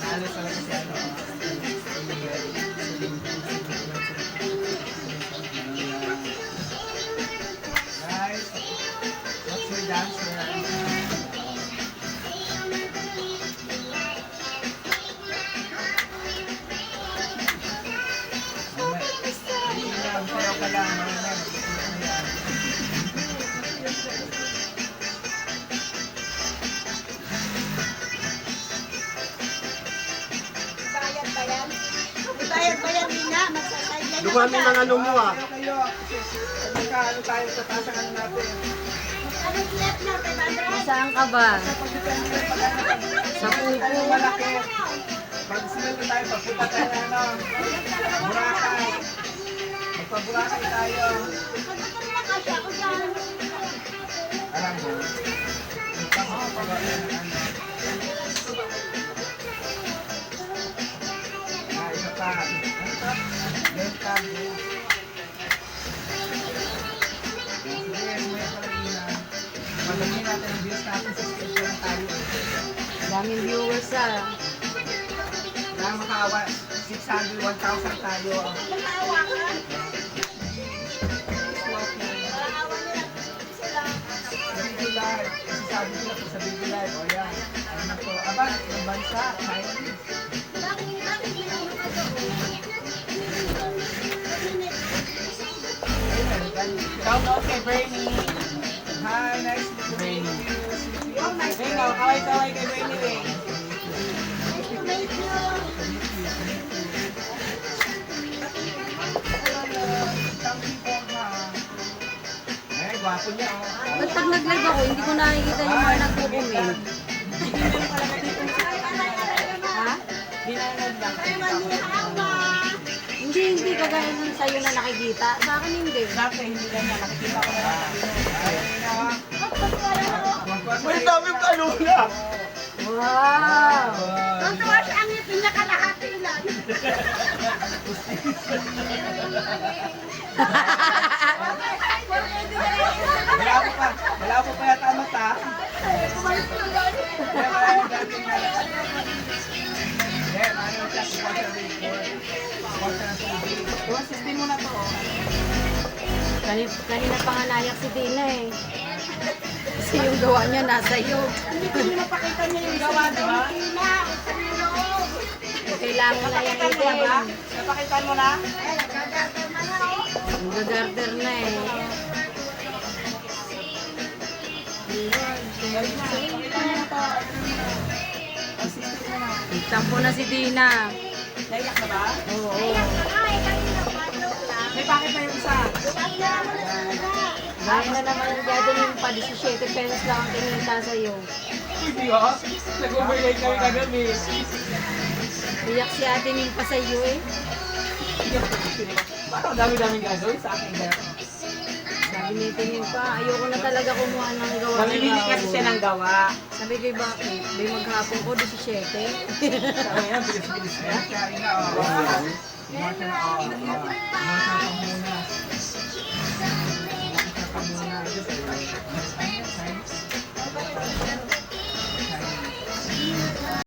Nalo sa lang kasi ano. Guys, what's your dancer? Sayaw ka lang. Bayad ba yan? Bayad ba yan, Nina? Magsasayad Dumami ng ano mo ah. Kayo. Magkaano tayo sa taas ang ano natin. Anong left na, 500? Saan ka ba? Pag-depende pag Sa ano pupo. malaki. Pag-smell na tayo, pagpunta tayo na ano. Boracay. Magpa-Boracay tayo. Pagdating na kasi ako dyan. Alam mo. Isa pa. Benta. Sige, may palaginan. Pagdating natin ang views natin sa schedule ng tayo. Daming viewers ah. Kaya makawa, 600, 1,000 tayo. Nakawa ka? Nakawa nila. Sila. Sa Bigo Live. Kasi sabi ko na po sa Bigo Live. O yan. Ano na po. Aba, ng bansa. Chinese. Bakit hindi mo ka doon? Shout out kay Bernie. Hi, nice to meet you. Ikaw, kaway-kaway kay Bernie Ray. Thank you. Eh, gwapo niya. Ba't pag nag-live ako, hindi ko nakikita yung mga nagko-comment? Ha? Hindi kagaya nun sa'yo na nakikita. Sa akin hindi. Dati, hindi lang niya. Nakikita ko na lang. May daming kanula. Wow! Tuntua siya ang ngipin niya kalahati lang. Wala pa yata ang mata. Kanina pa nga nayak si Dina eh. Kasi yung gawa niya nasa iyo. Hindi ko niyo mapakita niya yung gawa ng ngipina. Kailangan na yan itin. Napakitan mo na? Ay, nagagagay na na oh. Nag-garter na eh. Tampo na si Dina. Naiyak na ba? Oo. Ay, kanina pa joke lang. May pakit na yung isa. Kaya mo na talaga. Gaya na naman ang gagawin pa, 17 pesos lang ang kinita sa'yo. Hindi ha? Nag-overlay kami kagabi. Iyak si ate Milpa sa iyo eh. Parang dami-daming gagawin sa akin. Sabi ni Milpa, ayoko na talaga kumuha ng gawa. Mamimili kasi siya ng gawa. Sabi ko, bakit? Di maghapon ko, 17. Sabi yan, bilis-bilis na. Kaya ina, Martin, Martin, muna.